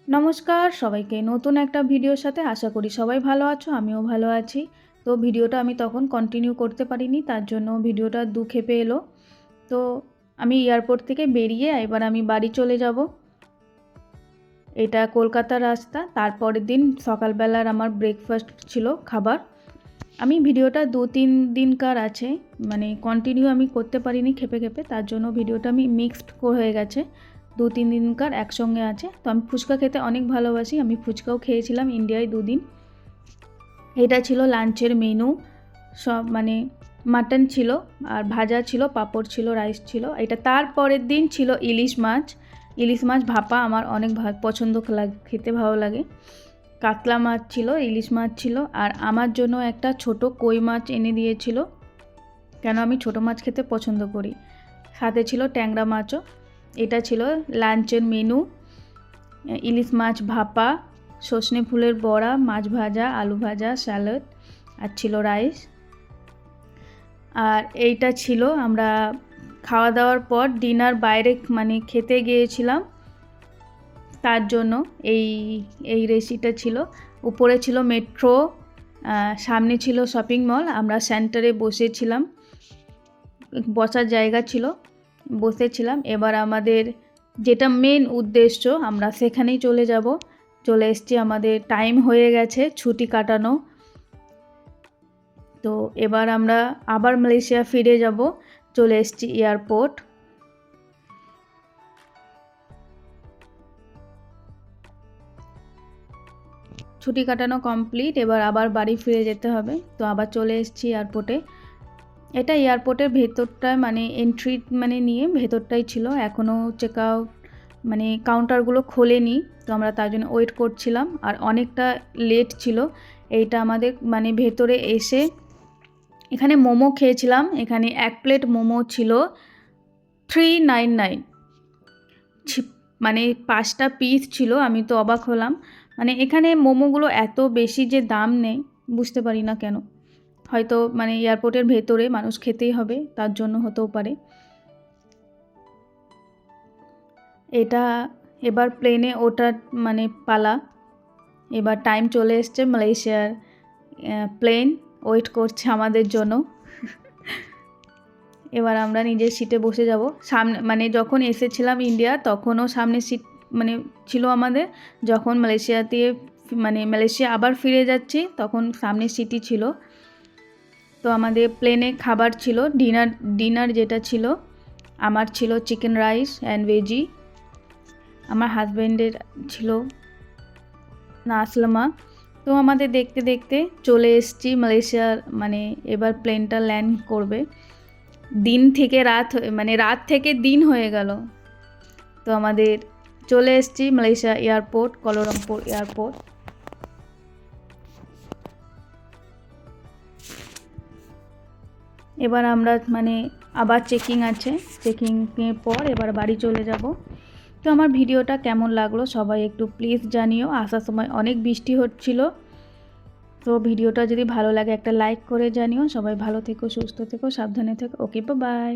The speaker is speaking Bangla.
নমস্কার সবাইকে, নতুন একটা ভিডিওর সাথে আশা করি সবাই ভালো আছো, আমিও ভালো আছি। তো ভিডিওটা আমি তখন কন্টিনিউ করতে পারিনি, তার জন্য ভিডিওটা খেপে এলো। তো আমি এয়ারপোর্ট থেকে বেরিয়ে এবার আমি বাড়ি চলে যাব। এটা কলকাতার রাস্তা। তারপরের দিন সকালবেলার আমার ব্রেকফাস্ট ছিল খাবার। আমি ভিডিওটা 2-3 দিনকার আছে, মানে কন্টিনিউ আমি করতে পারিনি খেপে খেপে, তার জন্য ভিডিওটা আমি মিক্সড হয়ে গেছে। 2-3 দিনকার একসঙ্গে আছে। তো আমি ফুচকা খেতে অনেক ভালোবাসি, আমি ফুচকাও খেয়েছিলাম ইন্ডিয়ায় 2 দিন। এটা ছিল লাঞ্চের মেনু। সব মানে মাটন ছিল আর ভাজা ছিল, পাঁপড় ছিল, রাইস ছিল। এটা তারপরের দিন ছিল ইলিশ মাছ। ইলিশ মাছ ভাপা আমার অনেক পছন্দ, খেতে ভালো লাগে। কাতলা মাছ ছিল, ইলিশ মাছ ছিল, আর আমার জন্য একটা ছোট কই মাছ এনে দিয়েছিল, কেন আমি ছোট মাছ খেতে পছন্দ করি। সাথে ছিল ট্যাংরা মাছও। এটা ছিল লাঞ্চের মেনু। ইলিশ মাছ ভাপা, সজনে ফুলের বড়া, মাছ ভাজা, আলু ভাজা, স্যালাড, আর ছিল রাইস। আর এইটা ছিল, আমরা খাওয়া দাওয়ার পর ডিনার বাইরে মানে খেতে গিয়েছিলাম, তার জন্য এই রেসিটা ছিল। উপরে ছিল মেট্রো, সামনে ছিল শপিং মল। আমরা সেন্টারে বসেছিলাম, বসার জায়গা ছিল, বসেছিলাম। এবার আমাদের যেটা মেন উদ্দেশ্য, আমরা সেখানেই চলে যাব। চলে এসেছি, আমাদের টাইম হয়ে গেছে ছুটি কাটানো। তো এবার আমরা আবার মালয়েশিয়া ফিরে যাব। চলে এসেছি এয়ারপোর্ট। ছুটি কাটানো কমপ্লিট, এবার আবার বাড়ি ফিরে যেতে হবে। তো আবার চলে এসেছি এয়ারপোর্টে। এটা এয়ারপোর্টের ভেতরটায়, মানে এন্ট্রি মানে নিয়ে ভেতরটাই ছিল, এখনও চেক আউট মানে কাউন্টারগুলো খোলেনি। তো আমরা তার জন্য ওয়েট করছিলাম, আর অনেকটা লেট ছিল। এইটা আমাদের মানে ভেতরে এসে এখানে মোমো খেয়েছিলাম। এখানে 1 প্লেট মোমো ছিল 399, মানে 5টা পিস ছিল। আমি তো অবাক হলাম, মানে এখানে মোমোগুলো এত বেশি যে দাম নেই, বুঝতে পারি না কেন। হয়তো মানে এয়ারপোর্টের ভেতরে মানুষ খেতেই হবে, তার জন্য হতেও পারে। এটা এবার প্লেনে ওঠার মানে পালা। এবার টাইম চলে এসছে, মালয়েশিয়ার প্লেন ওয়েট করছে আমাদের জন্য। এবার আমরা নিজের সিটে বসে যাব। সামনে মানে যখন এসেছিলাম ইন্ডিয়া, তখনও সামনে সিট মানে ছিল আমাদের। যখন মালয়েশিয়া আবার ফিরে যাচ্ছি, তখন সামনে সিটই ছিল। তো আমাদের প্লেনে খাবার ছিল, ডিনার যেটা ছিল, আমার ছিল চিকেন রাইস অ্যান্ড ভেজি। আমার হাজব্যান্ডের ছিল নাসলামা। তো আমাদের দেখতে দেখতে চলে এসেছি মালয়েশিয়ার, মানে এবার প্লেনটা ল্যান্ড করবে। রাত থেকে দিন হয়ে গেল। তো আমাদের চলে এসেছি মালয়েশিয়া এয়ারপোর্ট, কুয়ালালামপুর এয়ারপোর্ট। এবার আমরা মানে আবার চেকিং আছে, চেকিংয়ের পর এবার বাড়ি চলে যাব। তো আমার ভিডিওটা কেমন লাগলো সবাই একটু প্লিজ জানিও। আসার সময় অনেক বৃষ্টি হচ্ছিল। তো ভিডিওটা যদি ভালো লাগে একটা লাইক করে জানিও। সবাই ভালো থেকো, সুস্থ থেকো, সাবধানে থেকো। ওকে, বাই।